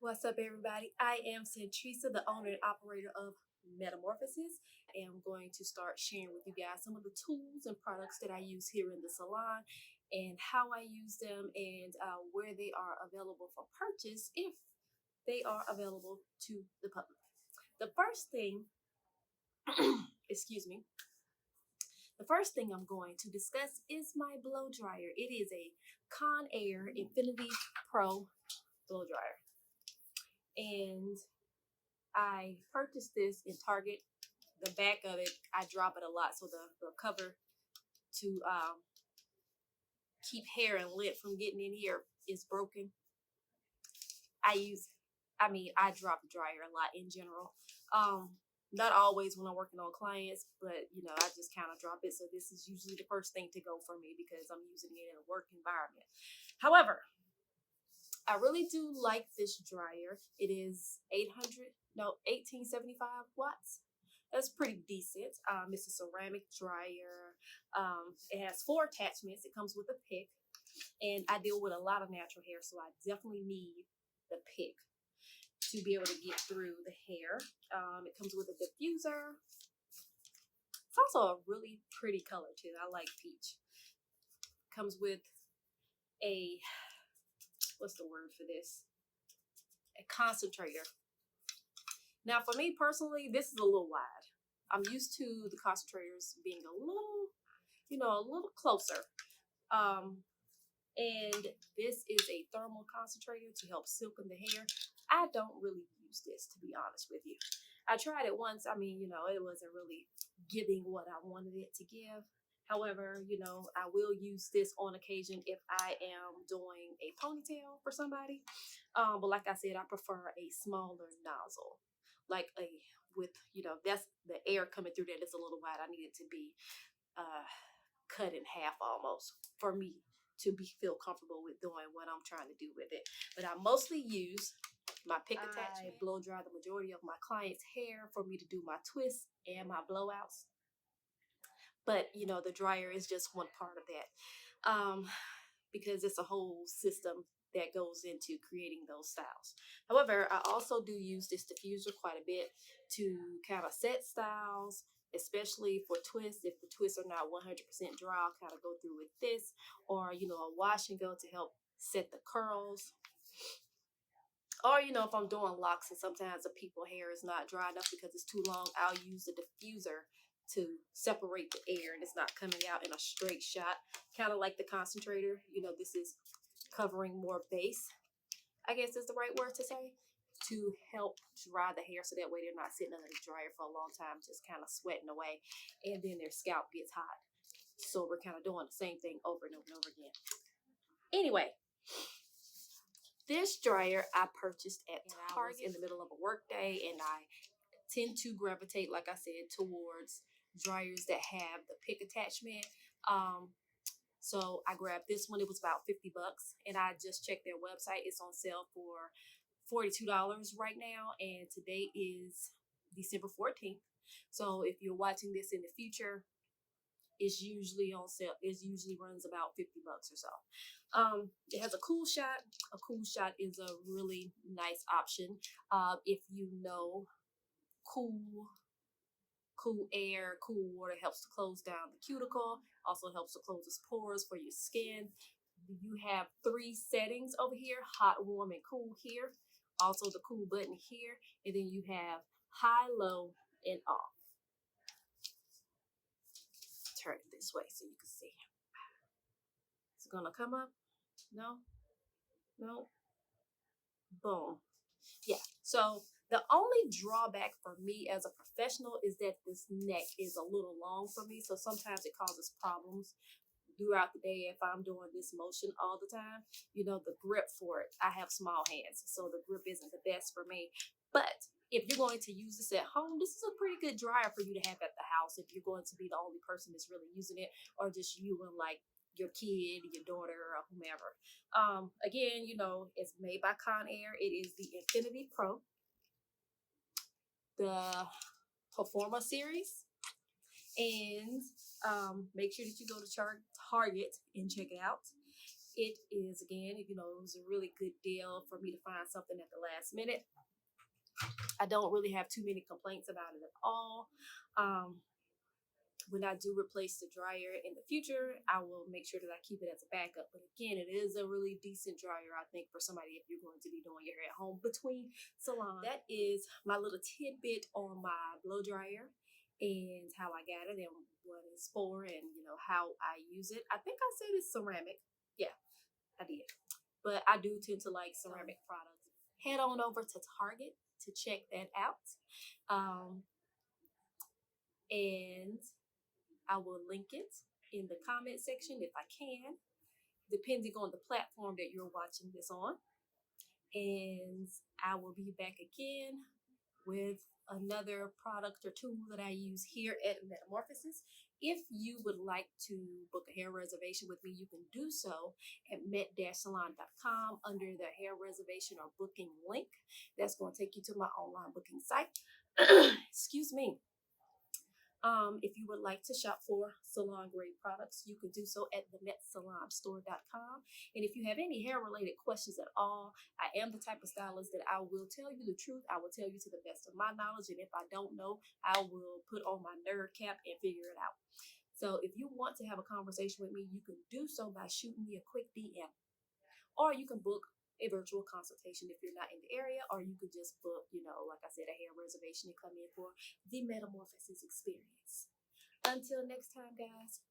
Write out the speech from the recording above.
What's up, everybody? I am Centrisa, the owner and operator of Metamorphosis. I am going to start sharing with you guys some of the tools and products that I use here in the salon and how I use them and where they are available for purchase if they are available to the public. The first thing, excuse me, the first thing I'm going to discuss is my blow dryer. It is a Conair Infiniti Pro blow dryer. And I purchased this in Target. The back of it, I drop it a lot, so the cover to keep hair and lint from getting in here is broken. I drop the dryer a lot in general. Not always when I'm working on clients, but I just kind of drop it. So this is usually the first thing to go for me because I'm using it in a work environment. However, I really do like this dryer. It is 1875 watts. That's pretty decent. It's a ceramic dryer. It has 4 attachments. It comes with a pick, and I deal with a lot of natural hair, so I definitely need the pick to be able to get through the hair. It comes with a diffuser. It's also a really pretty color too. I like peach. Comes with a, what's the word for this? A concentrator. Now, for me personally, this is a little wide. I'm used to the concentrators being a little closer. And this is a thermal concentrator to help silken the hair. I don't really use this, to be honest with you. I tried it once. It wasn't really giving what I wanted it to give. However, I will use this on occasion if I am doing a ponytail for somebody. But like I said, I prefer a smaller nozzle, like that's the air coming through that is a little wide. I need it to be cut in half almost for me to feel comfortable with doing what I'm trying to do with it. But I mostly use my pick attachment. I blow dry the majority of my clients' hair for me to do my twists and my blowouts. But the dryer is just one part of that, because it's a whole system that goes into creating those styles. However, I also do use this diffuser quite a bit to kind of set styles, especially for twists. If the twists are not 100% dry, I'll kind of go through with this, or a wash and go to help set the curls. Or if I'm doing locks and sometimes the people hair is not dry enough because it's too long, I'll use the diffuser to separate the air and it's not coming out in a straight shot, kind of like the concentrator. This is covering more base, I guess is the right word to say, to help dry the hair so that way they're not sitting under the dryer for a long time just kind of sweating away and then their scalp gets hot. So we're kind of doing the same thing over and over and over again. Anyway, this dryer I purchased at Target in the middle of a work day, and I tend to gravitate, like I said, towards dryers that have the pick attachment. So I grabbed this one. It was about $50, and I just checked their website. It's on sale for $42 right now, and today is December 14th. So if you're watching this in the future, it's usually on sale. It usually runs about $50 or so. It has a cool shot. A cool shot is a really nice option. If cool air, cool water helps to close down the cuticle, also helps to close the pores for your skin. You have 3 settings over here: hot, warm, and cool here. Also the cool button here, and then you have high, low, and off. Turn it this way so you can see. It's gonna come up. No. Boom. Yeah. So the only drawback for me as a professional is that this neck is a little long for me. So sometimes it causes problems throughout the day if I'm doing this motion all the time. The grip for it, I have small hands, so the grip isn't the best for me. But if you're going to use this at home, this is a pretty good dryer for you to have at the house if you're going to be the only person that's really using it, or just you and like your kid, your daughter, or whomever. Again, it's made by Conair. It is the Infiniti Pro, the Performa series, and make sure that you go to Target and check it out. it is, again, you know, it was a really good deal for me to find something at the last minute. I don't really have too many complaints about it at all. When I do replace the dryer in the future, I will make sure that I keep it as a backup. But again, it is a really decent dryer, I think, for somebody if you're going to be doing your hair at home between salons. That is my little tidbit on my blow dryer and how I got it and what it's for and, you know, how I use it. I think I said it's ceramic. Yeah, I did. But I do tend to like ceramic products. Head on over to Target to check that out. And I will link it in the comment section if I can, depending on the platform that you're watching this on. And I will be back again with another product or tool that I use here at Metamorphosis. If you would like to book a hair reservation with me, you can do so at met-salon.com under the hair reservation or booking link. That's going to take you to my online booking site. Excuse me. If you would like to shop for salon grade products, you can do so at the metsalonstore.com. And if you have any hair related questions at all, I am the type of stylist that I will tell you the truth. I will tell you to the best of my knowledge. And if I don't know, I will put on my nerd cap and figure it out. So if you want to have a conversation with me, you can do so by shooting me a quick DM. Or you can book a virtual consultation if you're not in the area, or you could just book, you know, like I said, a hair reservation and come in for the Metamorphosis experience. Until next time, guys,